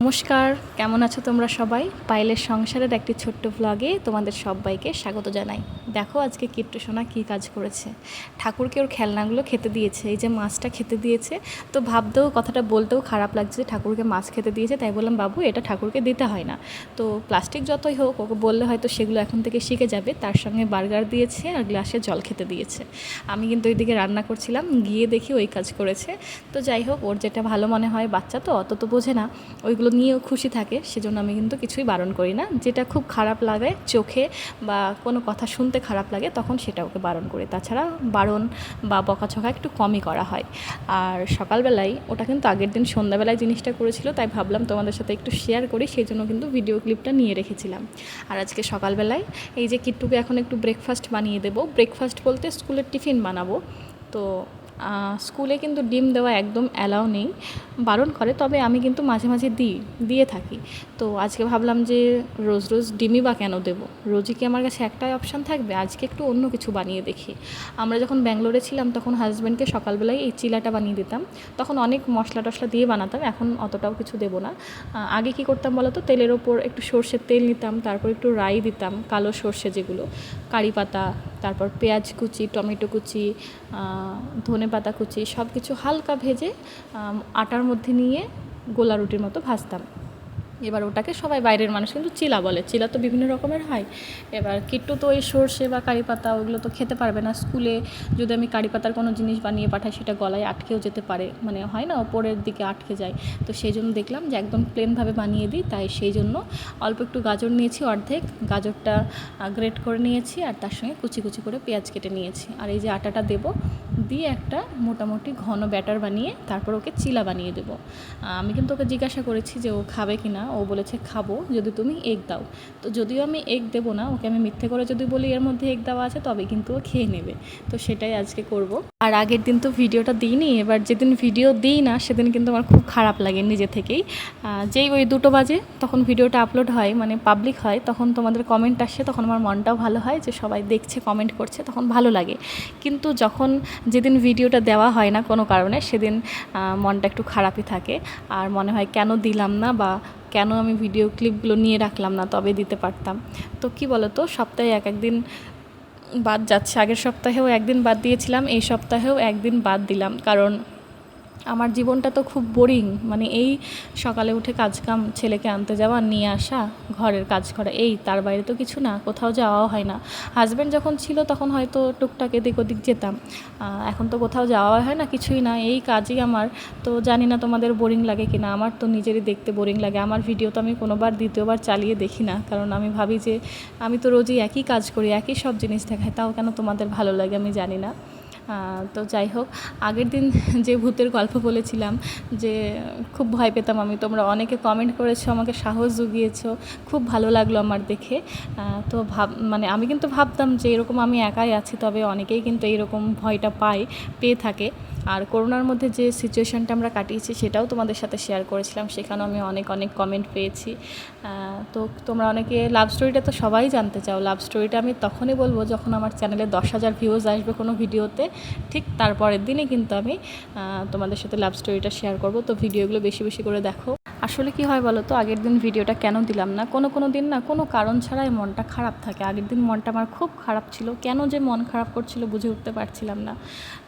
নমস্কার, কেমন আছো তোমরা সবাই? পায়েলের সংসারের একটি ছোট্ট ভ্লগে তোমাদের সবাইকে স্বাগত জানাই। দেখো আজকে কিট্টু সোনা কী কাজ করেছে। ঠাকুরকে ওর খেলনাগুলো খেতে দিয়েছে, এই যে মাছটা খেতে দিয়েছে। তো ভাবতেও কথাটা বলতেও খারাপ লাগছে যে ঠাকুরকে মাছ খেতে দিয়েছে, তাই বললাম বাবু এটা ঠাকুরকে দিতে হয় না। তো প্লাস্টিক যতই হোক ওকে বললে হয়তো সেগুলো এখন থেকে শিখে যাবে। তার সঙ্গে বার্গার দিয়েছে আর গ্লাসে জল খেতে দিয়েছে। আমি কিন্তু ওইদিকে রান্না করছিলাম, গিয়ে দেখি ওই কাজ করেছে। তো যাই হোক, ওর যেটা ভালো মনে হয়, বাচ্চা তো অত তো বোঝে না, ওইগুলো নিয়েও খুশি থাকে, সেজন্য আমি কিন্তু কিছুই বারণ করি না। যেটা খুব খারাপ লাগে চোখে বা কোনো কথা শুনতে খারাপ লাগে তখন সেটা ওকে বারণ করি। তাছাড়া বারণ বা বকাঝকা একটু কমই করা হয়। আর সকালবেলায় ওটা কিন্তু আগের দিন সন্ধ্যাবেলায় জিনিসটা করেছিল, তাই ভাবলাম তোমাদের সাথে একটু শেয়ার করি, সেই জন্য কিন্তু ভিডিও ক্লিপটা নিয়ে রেখেছিলাম। আর আজকে সকালবেলায় এই যে কিট্টুকে এখন একটু ব্রেকফাস্ট বানিয়ে দেবো। ব্রেকফাস্ট বলতে স্কুলের টিফিন বানাবো। তো স্কুলে কিন্তু ডিম দেওয়া একদম অ্যালাউ নেই, বারণ করে, তবে আমি কিন্তু মাঝে মাঝে দিয়ে থাকি। তো আজকে ভাবলাম যে রোজ রোজ ডিমই বা কেন দেবো, রোজই কি আমার কাছে একটাই অপশান থাকবে, আজকে একটু অন্য কিছু বানিয়ে দেখি। আমরা যখন ব্যাঙ্গালোরে ছিলাম তখন হাজব্যান্ডকে সকালবেলায় এই চিলাটা বানিয়ে দিতাম। তখন অনেক মশলা টশলা দিয়ে বানাতাম, এখন অতটাও কিছু দেবো না। আগে কি করতাম বলো তো, তেলের ওপর একটু সর্ষের তেল নিতাম, তারপর একটু রাই দিতাম, কালো সর্ষে যেগুলো, কারি পাতা, তারপর পেঁয়াজ কুচি, টমেটো কুচি, ধনে পাতা কুচি, সব কিছু হালকা ভেজে আটার মধ্যে নিয়ে গোলা রুটির মতো ভাজতাম। এবার ওটাকে সবাই বাইরের মানুষ কিন্তু চিলা বলে, চিলা তো বিভিন্ন রকমের হয়। এবার কিট্টু তো ওই সর্ষে বা কারি পাতা ওগুলো তো খেতে পারবে না। স্কুলে যদি আমি কারি পাতার কোনো জিনিস বানিয়ে পাঠাই সেটা গলায় আটকেও যেতে পারে, মানে হয় না ওপরের দিকে আটকে যায়। তো সেই জন্য দেখলাম যে একদম প্লেনভাবে বানিয়ে দিই, তাই সেই জন্য অল্প একটু গাজর নিয়েছি, অর্ধেক গাজরটা গ্রেট করে নিয়েছি, আর তার সঙ্গে কুচি কুচি করে পেঁয়াজ কেটে নিয়েছি। আর এই যে আটাটা দেবো, দিয়ে একটা মোটামুটি ঘন ব্যাটার বানিয়ে তারপর ওকে চিলা বানিয়ে দেবো। আমি কিন্তু ওকে জিজ্ঞাসা করেছি যে ও খাবে কি না, ও বলেছে খাবো যদি তুমি এগ দাও। তো যদিও আমি এগ দেবো না, ওকে আমি মিথ্যে করে যদি বলি এর মধ্যে এগ দেওয়া আছে, তবে কিন্তু ও খেয়ে নেবে। তো সেটাই আজকে করব। আর আগের দিন তো ভিডিওটা দিইনি, এবার যেদিন ভিডিও দিই না সেদিন কিন্তু আমার খুব খারাপ লাগে নিজে থেকেই। যেই ওই 2টো বাজে তখন ভিডিওটা আপলোড হয়, মানে পাবলিক হয়, তখন তোমাদের কমেন্ট আসে, তখন আমার মনটাও ভালো হয় যে সবাই দেখছে, কমেন্ট করছে, তখন ভালো লাগে। কিন্তু যখন যেদিন ভিডিওটা দেওয়া হয় না কোনো কারণে, সেদিন মনটা একটু খারাপই থাকে। আর মনে হয় কেন দিলাম না, বা কেন আমি ভিডিও ক্লিপগুলো নিয়ে রাখলাম না, তবে দিতে পারতাম। তো কি বলো তো, সপ্তাহে এক একদিন বাদ যাচ্ছে। আগের সপ্তাহেও একদিন বাদ দিয়েছিলাম, এই সপ্তাহেও একদিন বাদ দিলাম, কারণ আমার জীবনটা তো খুব বোরিং। মানে এই সকালে উঠে কাজকাম, ছেলেকে আনতে যাওয়া, নিয়ে আসা, ঘরের কাজ করা, এই তার বাইরে তো কিছু না, কোথাও যাওয়াও হয় না। হাজব্যান্ড যখন ছিল তখন হয়তো টুকটাক এদিক ওদিক যেতাম, এখন তো কোথাও যাওয়া হয় না, কিছুই না, এই কাজই আমার। তো জানি না তোমাদের বোরিং লাগে কি না, আমার তো নিজেরই দেখতে বোরিং লাগে। আমার ভিডিও তো আমি কোনোবার দ্বিতীয়বার চালিয়ে দেখি না, কারণ আমি ভাবি যে আমি তো রোজই একই কাজ করি, একই সব জিনিস দেখাই, তাও কেন তোমাদের ভালো লাগে আমি জানি না। তো যাই হোক, আগের দিন যে ভূতের গল্প বলেছিলাম, যে খুব ভয় পেতাম আমি, তোমরা অনেকে কমেন্ট করেছো, আমাকে সাহস জুগিয়েছো, খুব ভালো লাগলো আমার দেখে। তো মানে আমি কিন্তু ভাবতাম যে এরকম আমি একাই আছি, তবে অনেকেই কিন্তু এইরকম ভয়টা পেয়ে থাকে। আর করোনার মধ্যে যে সিচুয়েশানটা আমরা কাটিয়েছি সেটাও তোমাদের সাথে শেয়ার করেছিলাম, সেখানেও আমি অনেক অনেক কমেন্ট পেয়েছি। তো তোমরা অনেকে লাভ স্টোরিটা তো সবাই জানতে চাও। লাভ স্টোরিটা আমি তখনই বলবো যখন আমার চ্যানেলে 10,000 ভিউজ আসবে কোনো ভিডিওতে, ঠিক তারপরের দিনই কিন্তু আমি তোমাদের সাথে লাভ স্টোরিটা শেয়ার করব। তো ভিডিওগুলো বেশি বেশি করে দেখো। আসলে কি হয় বলো তো, আগের দিন ভিডিওটা কেন দিলাম না, কোনো দিন না কোনো কারণ ছাড়াই মনটা খারাপ থাকে। আগের দিন মনটা আমার খুব খারাপ ছিল, কেন যে মন খারাপ করছিল বুঝে উঠতে পারছিলাম না।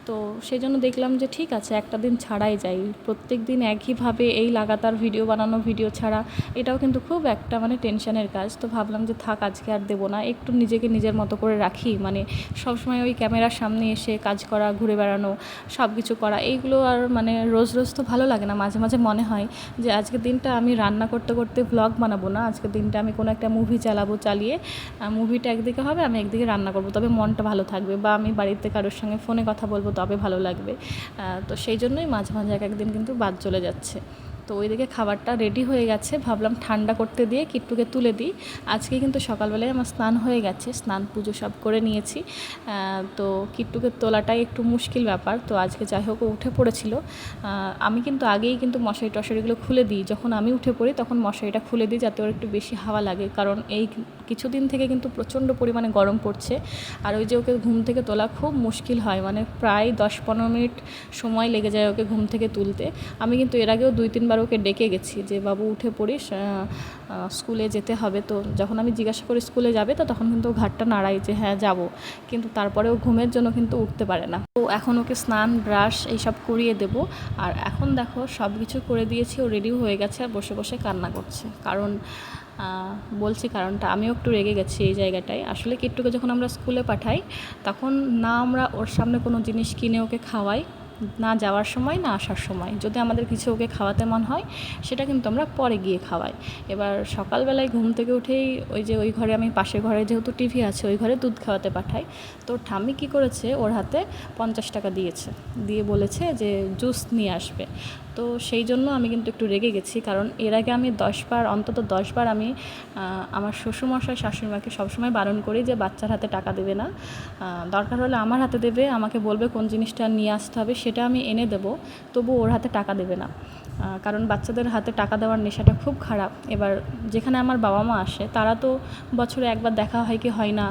তো সেই জন্য দেখলাম যে ঠিক আছে, একটা দিন ছাড়াই যাই। প্রত্যেক দিন একইভাবে এই লাগাতার ভিডিও বানানো, ভিডিও ছাড়া, এটাও কিন্তু খুব একটা মানে টেনশনের কাজ। তো ভাবলাম যে থাক, আজকে আর দেবো না, একটু নিজেকে নিজের মতো করে রাখি। মানে সবসময় ওই ক্যামেরার সামনে এসে কাজ করা, ঘুরে বেড়ানো, সব কিছু করা, এইগুলো আর মানে রোজ রোজ তো ভালো লাগে না। মাঝে মাঝে মনে হয় যে আজকের দিনটা আমি রান্না করতে করতে ভ্লগ বানাবো না, আজকের দিনটা আমি কোনো একটা মুভি চালাবো, চালিয়ে মুভিটা একদিকে হবে, আমি একদিকে রান্না করবো, তবে মনটা ভালো থাকবে, বা আমি বাড়িতে কারোর সঙ্গে ফোনে কথা বলবো, তবে ভালো লাগবে। তো সেই জন্যই মাঝে মাঝে এক একদিন কিন্তু বাদ চলে যাচ্ছে। তো ওইদিকে খাবারটা রেডি হয়ে গেছে, ভাবলাম ঠান্ডা করতে দিয়ে কিট্টুকে তুলে দিই। আজকে কিন্তু সকালবেলায় আমার স্নান হয়ে গেছে, স্নান পুজো সব করে নিয়েছি। তো কিট্টুকে তোলাটাই একটু মুশকিল ব্যাপার। তো আজকে যাই হোক উঠে পড়েছিল। আমি কিন্তু আগেই কিন্তু মশারি টশারিগুলো খুলে দিই, যখন আমি উঠে পড়ি তখন মশারিটা খুলে দিই, যাতে ওর একটু বেশি হাওয়া লাগে, কারণ এই কিছুদিন থেকে কিন্তু প্রচণ্ড পরিমাণে গরম পড়ছে, আর ওই যে ওকে ঘুম থেকে তোলা খুব মুশকিল হয়, মানে প্রায় 10-15 মিনিট সময় লেগে যায় ওকে ঘুম থেকে তুলতে। আমি কিন্তু এর আগেও 2-3 বার ওকে ডেকে গেছি যে বাবু উঠে পড়িস, স্কুলে যেতে হবে। তো যখন আমি জিজ্ঞাসা করি স্কুলে যাবে, তো তখন কিন্তু ও ঘাটটা নাড়াই যে হ্যাঁ যাব, কিন্তু তারপরেও ঘুমের জন্য কিন্তু উঠতে পারে না। তো এখন ওকে স্নান, ব্রাশ এইসব করিয়ে দেবো। আর এখন দেখো সব কিছু করে দিয়েছি, ও রেডিও হয়ে গেছে আর বসে বসে কান্না করছে। কারণ বলছি কারণটা, আমিও একটু রেগে গেছি এই জায়গাটায়। আসলে কিট্টুকে যখন আমরা স্কুলে পাঠাই, তখন না আমরা ওর সামনে কোনো জিনিস কিনে ওকে খাওয়াই, না যাওয়ার সময় না আসার সময়। যদি আমাদের কিছু ওকে খাওয়াতে মন হয়, সেটা কিন্তু আমরা পরে গিয়ে খাওয়াই। এবার সকালবেলায় ঘুম থেকে উঠেই ওই যে ওই ঘরে, আমি পাশের ঘরে যেহেতু টিভি আছে, ওই ঘরে দুধ খাওয়াতে পাঠাই। তো ঠাম্মি কী করেছে, ওর হাতে 50 টাকা দিয়েছে, দিয়ে বলেছে যে জুস নিয়ে আসবে। তো সেই জন্য আমি কিন্তু একটু রেগে গেছি, কারণ এর আগে আমি 10 বার, অন্তত 10 বার আমি আমার শ্বশুরমশাই শাশুড়িমাকে সবসময় বারণ করি যে বাচ্চার হাতে টাকা দেবে না, দরকার হলে আমার হাতে দেবে, আমাকে বলবে কোন জিনিসটা নিয়ে আসতে হবে, সেটা আমি এনে দেবো, তবু ওর হাতে টাকা দেবে না। কারণ বাচ্চাদের হাতে টাকা দেওয়ার নেশাটা খুব খারাপ। এবার যেখানে আমার বাবা মা আসে, তারা তো বছরে একবার দেখা হয় কি হয় না,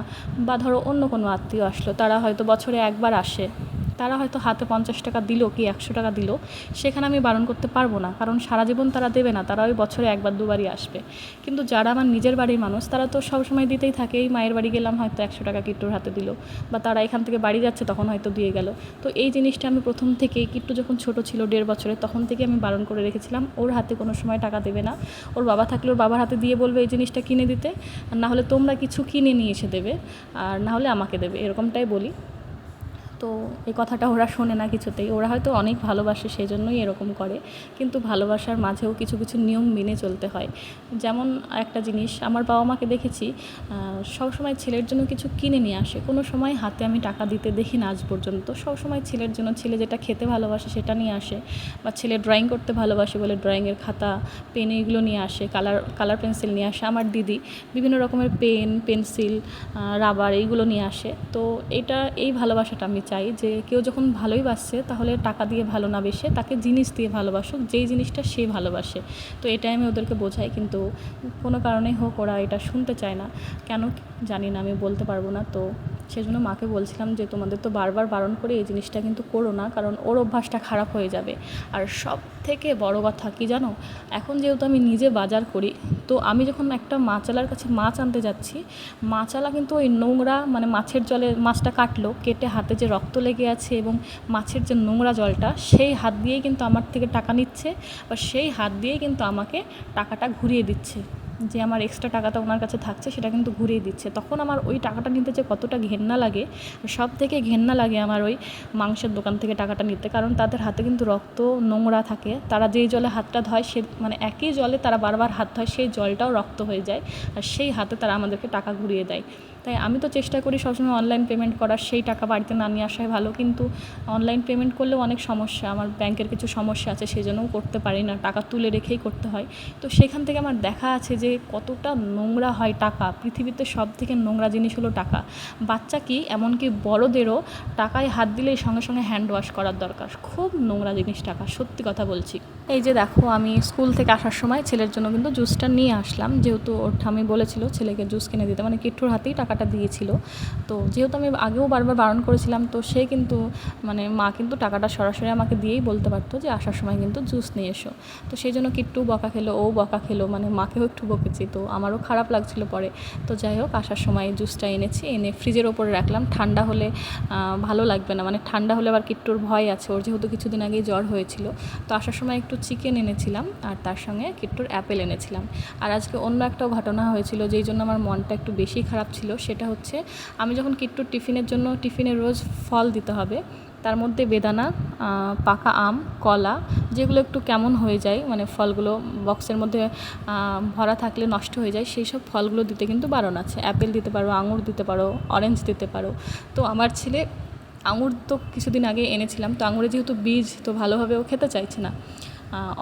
বা ধরো অন্য কোনো আত্মীয় আসলো, তারা হয়তো বছরে একবার আসে, তারা হয়তো হাতে 50 টাকা দিল কি 100 টাকা দিল, সেখানে আমি বারণ করতে পারবো না, কারণ সারা জীবন তারা দেবে না, তারা ওই বছরে একবার দুবারই আসবে। কিন্তু যারা আমার নিজের বাড়ির মানুষ, তারা তো সবসময় দিতেই থাকে। এই মায়ের বাড়ি গেলাম, হয়তো 100 টাকা কিট্টুর হাতে দিল, বা তারা এখান থেকে বাড়ি যাচ্ছে তখন হয়তো দিয়ে গেল। তো এই জিনিসটা আমি প্রথম থেকেই, কিট্টু যখন ছোট ছিল 1.5 বছরের, তখন থেকে আমি বারণ করে রেখেছিলাম, ওর হাতে কোনো সময় টাকা দেবে না। ওর বাবা থাকলে ওর বাবার হাতে দিয়ে বলবে এই জিনিসটা কিনে দিতে, আর না হলে তোমরা কিছু কিনে নিয়ে এসে দেবে, আর না হলে আমাকে দেবে, এরকমটাই বলি। তো এই কথাটা ওরা শোনে না কিছুতেই। ওরা হয়তো অনেক ভালোবাসে, সেই জন্যই এরকম করে, কিন্তু ভালোবাসার মাঝেও কিছু কিছু নিয়ম মেনে চলতে হয়। যেমন একটা জিনিস, আমার বাবা মাকে দেখেছি সবসময় ছেলের জন্য কিছু কিনে নিয়ে আসে, কোনো সময় হাতে আমি টাকা দিতে দেখি না আজ পর্যন্ত। সবসময় ছেলের জন্য, ছেলে যেটা খেতে ভালোবাসে সেটা নিয়ে আসে, বা ছেলে ড্রয়িং করতে ভালোবাসে বলে ড্রয়িংয়ের খাতা, পেন এইগুলো নিয়ে আসে, কালার পেন্সিল নিয়ে আসে। আমার দিদি বিভিন্ন রকমের পেন, পেন্সিল, রাবার এইগুলো নিয়ে আসে। তো এই ভালোবাসাটা আমি চাই যে কেউ যখন ভালোই বাসছে, তাহলে টাকা দিয়ে ভালো না বেসে তাকে জিনিস দিয়ে ভালোবাসুক, যেই জিনিসটা সে ভালোবাসে। তো এটাই আমি ওদেরকে বোঝাই, কিন্তু কোনো কারণেই হোক ওরা এটা শুনতে চায় না, কেন জানি না, আমি বলতে পারবো না। তো সেজন্য মাকে বলছিলাম যে তোমাদের তো বারবার বারণ করে এই জিনিসটা কিন্তু করো না, কারণ ওর অভ্যাসটা খারাপ হয়ে যাবে। আর সব থেকে বড় কথা কি জানো, এখন যেহেতু আমি নিজে বাজার করি, তো আমি যখন একটা মাছওয়ালার কাছে মাছ আনতে যাচ্ছি, মাছওয়ালা কিন্তু ওই নোংরা, মানে মাছের জলে মাছটা কাটলো, কেটে হাতে যে রক্ত লেগে আছে এবং মাছের যে নোংরা জলটা, সেই হাত দিয়েই কিন্তু আমার থেকে টাকা নিচ্ছে, বা সেই হাত দিয়েই কিন্তু আমাকে টাকাটা ঘুরিয়ে দিচ্ছে। যে আমার এক্সট্রা টাকাটা ওনার কাছে থাকছে, সেটা কিন্তু ঘুরিয়ে দিচ্ছে। তখন আমার ওই টাকাটা নিতে যে কতটা ঘেন্না লাগে, সব থেকে ঘেন্না লাগে আমার ওই মাংসের দোকান থেকে টাকাটা নিতে, কারণ তাদের হাতে কিন্তু রক্ত, নোংরা থাকে, তারা যেই জলে হাতটা ধয়, সে মানে একই জলে তারা বারবার হাত ধয়, সেই জলটাও রক্ত হয়ে যায়, আর সেই হাতে তারা আমাদেরকে টাকা ঘুরিয়ে দেয়। তাই আমি তো চেষ্টা করি সবসময় অনলাইন পেমেন্ট করার, সেই টাকা বাড়িতে না নিয়ে আসাই ভালো। কিন্তু অনলাইন পেমেন্ট করলেও অনেক সমস্যা, আমার ব্যাংকের কিছু সমস্যা আছে, সেই জন্যও করতে পারি না, টাকা তুলে রেখেই করতে হয়। তো সেখান থেকে আমার দেখা আছে যে কতটা নোংরা হয় টাকা। পৃথিবীতে সব থেকে নোংরা জিনিস হলো টাকা। বাচ্চা কি, এমনকি বড়দেরও টাকায় হাত দিলেই সঙ্গে সঙ্গে হ্যান্ড ওয়াশ করার দরকার। খুব নোংরা জিনিস টাকা, সত্যি কথা বলছি। এই যে দেখো, আমি স্কুল থেকে আসার সময় ছেলের জন্য কিন্তু জুসটা নিয়ে আসলাম, যেহেতু ওর ঠাম্মি বলেছিল ছেলেকে জুস কিনে দিতে, মানে কিট্টুর হাতেই টাকাটা দিয়েছিল। তো যেহেতু আমি আগেও বারবার বারণ করেছিলাম, তো সে কিন্তু মানে মা কিন্তু টাকাটা সরাসরি আমাকে দিয়েই বলতে পারতো যে আসার সময় কিন্তু জুস নিয়ে এসো। তো সেই জন্য কিট্টু বকা খেলো, ও বকা খেলো, মানে মাকেও একটু বকেছি, তো আমারও খারাপ লাগছিলো পরে। তো যাই হোক, আসার সময় জুসটা এনেছি, এনে ফ্রিজের ওপরে রাখলাম। ঠান্ডা হলে ভালো লাগবে না, মানে ঠান্ডা হলে আবার কিট্টুর ভয় আছে, ওর যেহেতু কিছুদিন আগেই জ্বর হয়েছিল। তো আসার সময় একটু চিকেন এনেছিলাম, আর তার সঙ্গে কিট্টুর অ্যাপেল এনেছিলাম। আর আজকে অন্য একটা ঘটনা হয়েছিল, যেই জন্য আমার মনটা একটু বেশি খারাপ ছিল। সেটা হচ্ছে, আমি যখন কিট্টুর টিফিনে রোজ ফল দিতে হবে, তার মধ্যে বেদানা, পাকা আম, কলা, যেগুলো একটু কেমন হয়ে যায়, মানে ফলগুলো বক্সের মধ্যে ভরা থাকলে নষ্ট হয়ে যায়, সেই সব ফলগুলো দিতে কিন্তু বারণ আছে। অ্যাপেল দিতে পারো, আঙুর দিতে পারো, অরেঞ্জ দিতে পারো। তো আমার ছেলে আঙুর তো কিছুদিন আগে এনেছিলাম, তো আঙুরে যেহেতু বীজ, তো ভালোভাবে ও খেতে চাইছে না।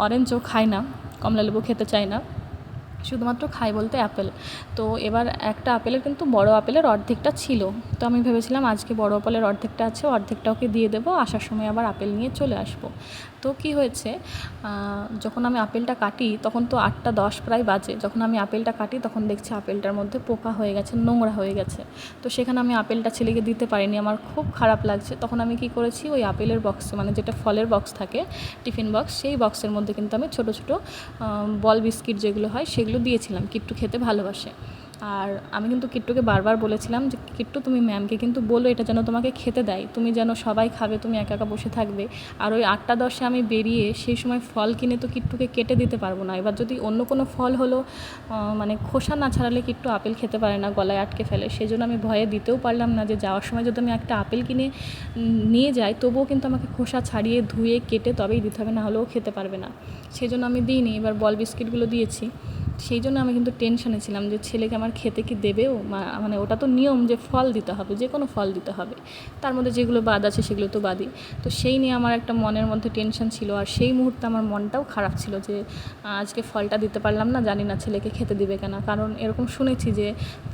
অরেঞ্জও খায় না, কমলালেবু খেতে চায় না। শুধুমাত্র খাই বলতে অ্যাপেল। তো এবার একটা আপেলের কিন্তু বড় আপেলের অর্ধেকটা ছিল, তো আমি ভেবেছিলাম আজকে বড় আপেলের অর্ধেকটা আছে, অর্ধেকটা ওকে দিয়ে দেবো, আসার সময় আবার আপেল নিয়ে চলে আসবো। তো কি হয়েছে, যখন আমি আপেলটা কাটি তখন তো 8টা 10 প্রায় বাজে। যখন আমি আপেলটা কাটি তখন দেখছি আপেলটার মধ্যে পোকা হয়ে গেছে, নোংরা হয়ে গেছে। তো সেখানে আমি আপেলটা ছেলেকে দিতে পারিনি, আমার খুব খারাপ লাগছে। তখন আমি কি করেছি, ওই আপেলের বক্সে, মানে যেটা ফলের বক্স থাকে, টিফিন বক্স, সেই বক্সের মধ্যে কিন্তু আমি ছোটো ছোটো বল বিস্কিট যেগুলো হয় সেগুলো দিয়েছিলাম। কিট্টু খেতে ভালোবাসে। আর আমি কিন্তু কিট্টুকে বারবার বলেছিলাম যে কিট্টু তুমি ম্যামকে কিন্তু বলো এটা যেন তোমাকে খেতে দেয়, তুমি যেন সবাই খাবে, তুমি একা একা বসে থাকবে। আর ওই 8টা 10-এ আমি বেরিয়ে সেই সময় ফল কিনে তো কিট্টুকে কেটে দিতে পারবো না। এবার যদি অন্য কোনো ফল হলো, মানে খোসা না ছাড়ালে কিট্টু আপেল খেতে পারে না, গলায় আটকে ফেলে। সেই জন্য আমি ভয়ে দিতেও পারলাম না, যে যাওয়ার সময় যদি আমি একটা আপেল কিনে নিয়ে যাই তবুও কিন্তু আমাকে খোসা ছাড়িয়ে ধুয়ে কেটে তবেই দিতে হবে, না হলেও খেতে পারবে না। সেই জন্য আমি দিইনি। এবার বল বিস্কিটগুলো দিয়েছি। সেই জন্য আমি কিন্তু টেনশানে ছিলাম যে ছেলেকে আমার খেতে কি দেবেও, মানে ওটা তো নিয়ম যে ফল দিতে হবে, যে কোনো ফল দিতে হবে, তার মধ্যে যেগুলো বাদ আছে সেগুলো তো বাদই। তো সেই নিয়ে আমার একটা মনের মধ্যে টেনশন ছিল। আর সেই মুহূর্তে আমার মনটাও খারাপ ছিল যে আজকে ফলটা দিতে পারলাম না, জানি না ছেলেকে খেতে দিবে কেনা। কারণ এরকম শুনেছি যে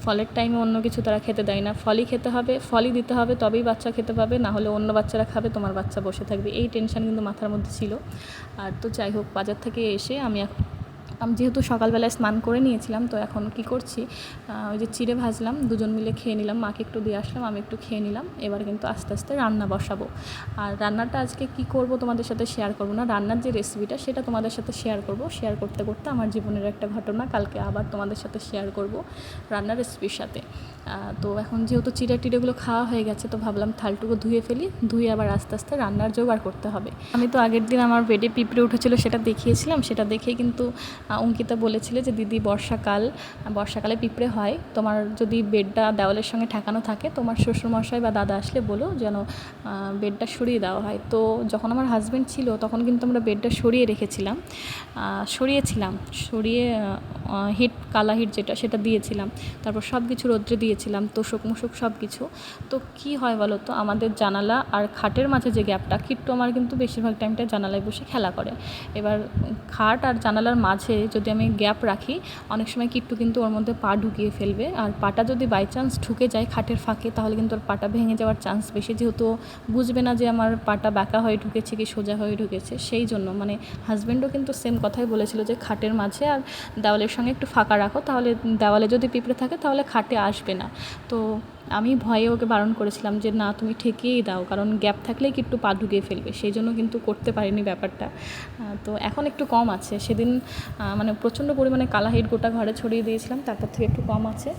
ফলের টাইমে অন্য কিছু তারা খেতে দেয় না, ফলই খেতে হবে, ফলই দিতে হবে, তবেই বাচ্চা খেতে পাবে, না হলে অন্য বাচ্চারা খাবে, তোমার বাচ্চা বসে থাকবে। এই টেনশন কিন্তু মাথার মধ্যে ছিল। আর তো যাই হোক, বাজার থেকে এসে আমি যেহেতু সকালবেলায় স্নান করে নিয়েছিলাম, তো এখন কি করছি, ওই যে চিড়ে ভাজলাম, দুজন মিলে খেয়ে নিলাম, মাকে একটু দিয়ে আসলাম, আমি একটু খেয়ে নিলাম। এবার কিন্তু আস্তে আস্তে রান্না বসাবো। আর রান্নাটা আজকে কি করব তোমাদের সাথে শেয়ার করব না, রান্নার যে রেসিপিটা সেটা তোমাদের সাথে শেয়ার করব। শেয়ার করতে করতে আমার জীবনের একটা ঘটনা কালকে আবার তোমাদের সাথে শেয়ার করব রান্নার রেসিপির সাথে। তো এখন যেহেতু টিড়েগুলো খাওয়া হয়ে গেছে, তো ভাবলাম থালটুকু ধুয়ে ফেলি, ধুয়ে আবার আস্তে আস্তে রান্নার জোগাড় করতে হবে। আমি তো আগের দিন আমার বেডে পিঁপড়ে উঠেছিল সেটা দেখিয়েছিলাম, সেটা দেখেই কিন্তু অঙ্কিতা বলেছিল যে দিদি বর্ষাকালে পিঁপড়ে হয়, তোমার যদি বেডটা দেওয়ালের সঙ্গে ঠেকানো থাকে, তোমার শ্বশুরমশাই বা দাদা আসলে বলো যেন বেডটা সরিয়ে দেওয়া হয়। তো যখন আমার হাজব্যান্ড ছিল তখন কিন্তু আমরা বেডটা সরিয়ে কালা হিট যেটা সেটা দিয়েছিলাম, তারপর সব কিছু রৌদ্রে দিয়েছিলাম, তোষক মোষক সব কিছু। তো কী হয় বলো তো, আমাদের জানালা আর খাটের মাঝে যে গ্যাপটা, কিট্টু আমার কিন্তু বেশিরভাগ টাইমটা জানালায় বসে খেলা করে। এবার খাট আর জানালার মাঝে যদি আমি গ্যাপ রাখি, অনেক সময় কিট্টু কিন্তু ওর মধ্যে পা ঢুকিয়ে ফেলবে। আর পাটা যদি বাই চান্স ঢুকে যায় খাটের ফাঁকে, তাহলে কিন্তু ওর পাটা ভেঙে যাওয়ার চান্স বেশি, যেহেতু বুঝবে না যে আমার পাটা বাঁকা হয়ে ঢুকেছে কি সোজা হয়ে ঢুকেছে। সেই জন্য মানে হাজব্যান্ডও কিন্তু সেম কথাই বলেছিল যে খাটের মাঝে আর দেওয়ালের সঙ্গে একটু ফাঁকা রাখো, তাহলে দেওয়ালে যদি পিঁপড়ে থাকে তাহলে খাটে আসবে না। তো আমি ভয়ে ওকে বারণ করেছিলাম যে না তুমি ঠেকিয়েই দাও, কারণ গ্যাপ থাকলেই কি একটু পা ঢুকিয়ে ফেলবে। সেই জন্য কিন্তু করতে পারিনি ব্যাপারটা। তো এখন একটু কম আছে, সেদিন মানে প্রচণ্ড পরিমাণে কালা হিট গোটা ঘরে ছড়িয়ে দিয়েছিলাম, তারপর থেকে একটু কম আছে।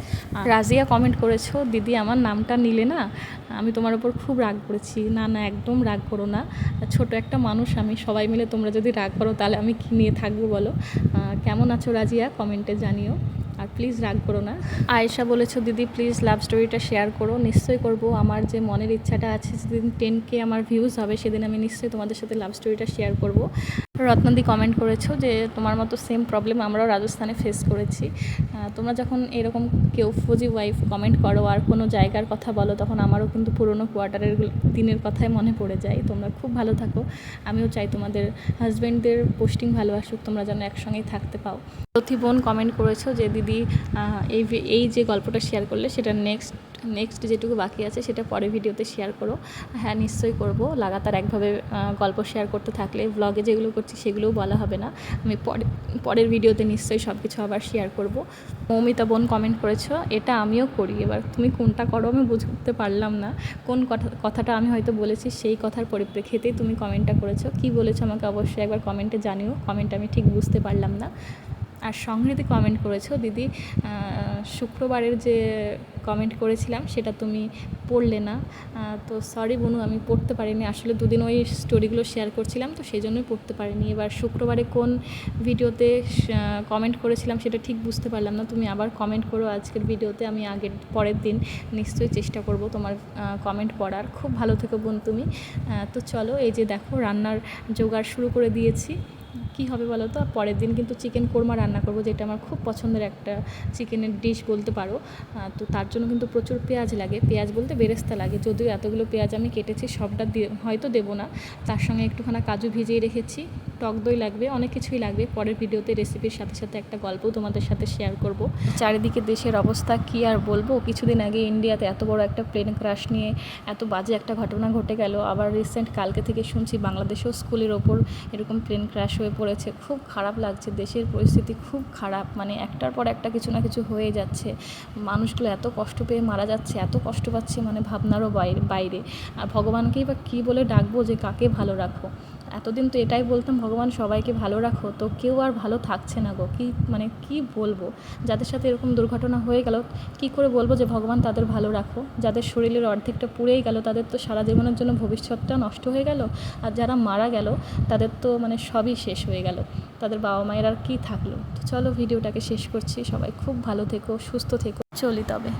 রাজিয়া কমেন্ট করেছো, দিদি আমার নামটা নিলে না, আমি তোমার উপর খুব রাগ করেছি। না না, একদম রাগ করো না, ছোট একটা মানুষ আমি, সবাই মিলে তোমরা যদি রাগ করো তাহলে আমি কী নিয়ে থাকবো বলো। কেমন আছো রাজিয়া, কমেন্টে জানিও, আর প্লিজ রাগ করো না। আয়েশা বলেছো দিদি প্লিজ লাভ স্টোরিটা শেয়ার করো। নিশ্চয়ই করব, আমার যে মনের ইচ্ছাটা আছে, যেদিন 10K আমার ভিউজ হবে সেদিন আমি নিশ্চয়ই তোমাদের সাথে লাভ স্টোরিটা শেয়ার করব। রত্নদি কমেন্ট করেছো যে তোমার মতো সেম প্রবলেম আমরাও রাজস্থানে ফেস করেছি। তোমরা যখন এরকম কেউ ফৌজি ওয়াইফ কমেন্ট করো আর কোনো জায়গার কথা বলো, তখন আমারও কিন্তু পুরনো কোয়ার্টারের দিনের কথাই মনে পড়ে যায়। তোমরা খুব ভালো থাকো, আমিও চাই তোমাদের হাজব্যান্ডদের পোস্টিং ভালো আসুক, তোমরা যেন একসঙ্গেই থাকতে পাও। প্রতি বোন কমেন্ট করেছো যে দিদি এই যে গল্পটা শেয়ার করলে সেটা নেক্সট যেটুকু বাকি আছে সেটা পরের ভিডিওতে শেয়ার করো। হ্যাঁ নিশ্চয়ই করব, লাগাতার একভাবে গল্প শেয়ার করতে থাকলে ব্লগে যেগুলো করছি সেগুলোও বলা হবে না, আমি পরের ভিডিওতে নিশ্চয়ই সব কিছু আবার শেয়ার করব। মৌমিতা বোন কমেন্ট করেছো এটা আমিও করি, এবার তুমি কোনটা করো আমি বুঝতে পারলাম না, কোন কথাটা আমি হয়তো বলেছি সেই কথার পরিপ্রেক্ষিতেই তুমি কমেন্টটা করেছো। কি বলেছো আমাকে অবশ্যই একবার কমেন্টে জানিও, কমেন্ট আমি ঠিক বুঝতে পারলাম না। আর সংহৃতি কমেন্ট করেছো দিদি শুক্রবারের যে কমেন্ট করেছিলাম সেটা তুমি পড়লে না, তো সরি বোনু, আমি পড়তে পারিনি, আসলে দুদিন ওই স্টোরিগুলো শেয়ার করছিলাম, তো সেই জন্যই পড়তে পারিনি। এবার শুক্রবারে কোন ভিডিওতে কমেন্ট করেছিলাম সেটা ঠিক বুঝতে পারলাম না, তুমি আবার কমেন্ট করো আজকের ভিডিওতে, আমি পরের দিন নিশ্চয়ই চেষ্টা করব তোমার কমেন্ট পড়ার। খুব ভালো থেকো বোন তুমি। তো চলো, এই যে দেখো রান্নার জোগাড় শুরু করে দিয়েছি। কি হবে বলো তো, পরের দিন কিন্তু চিকেন কোরমা রান্না করব, যেটা আমার খুব পছন্দের একটা চিকেনের ডিশ বলতে পারো। তো তার জন্য কিন্তু প্রচুর পেঁয়াজ লাগে, পেঁয়াজ বলতে বেরেস্তা লাগে, যদিও এতগুলো পেঁয়াজ আমি কেটেছি সবটা হয়তো দেবো না, তার সঙ্গে একটুখানি কাজু ভিজিয়ে রেখেছি, টক দই লাগবে, অনেক কিছুই লাগবে। পরের ভিডিওতে রেসিপির সাথে সাথে একটা গল্পও তোমাদের সাথে শেয়ার করব। চারিদিকে দেশের অবস্থা কি আর বলবো। কিছুদিন আগে ইন্ডিয়াতে এত বড় একটা প্লেন ক্র্যাশ নিয়ে এত বাজে একটা ঘটনা ঘটে গেল। আবার রিসেন্ট কালকে থেকে শুনছি বাংলাদেশেও স্কুলের ওপর এরকম প্লেন ক্র্যাশ হয়ে পড়েছে। খুব খারাপ লাগছে, দেশের পরিস্থিতি খুব খারাপ। মানে একটার পর একটা কিছু না কিছু হয়ে যাচ্ছে। মানুষগুলো এত কষ্ট পেয়ে মারা যাচ্ছে, এত কষ্ট পাচ্ছে, মানে ভাবনারও বাইরে। আর ভগবানকেই বা কী বলে ডাকবো যে কাকে ভালো রাখো। এতদিন তো এটাই বলতাম, ভগবান সবাইকে ভালো রাখো, তো কেউ আর ভালো থাকছে না গো। কি বলবো, যাদের সাথে এরকম দুর্ঘটনা হয়ে গেল কি করে বলবো যে ভগবান তাদের ভালো রাখো। যাদের শরীরের অর্ধেকটা পুড়েই গেল, তাদের তো সারা জীবনের জন্য ভবিষ্যৎটা নষ্ট হয়ে গেল। আর যারা মারা গেল তাদের তো মানে সবই শেষ হয়ে গেল, তাদের বাবা মায়ের আর কী থাকলো। তো চলো ভিডিওটাকে শেষ করছি। সবাই খুব ভালো থেকো, সুস্থ থেকো, চলি তবে।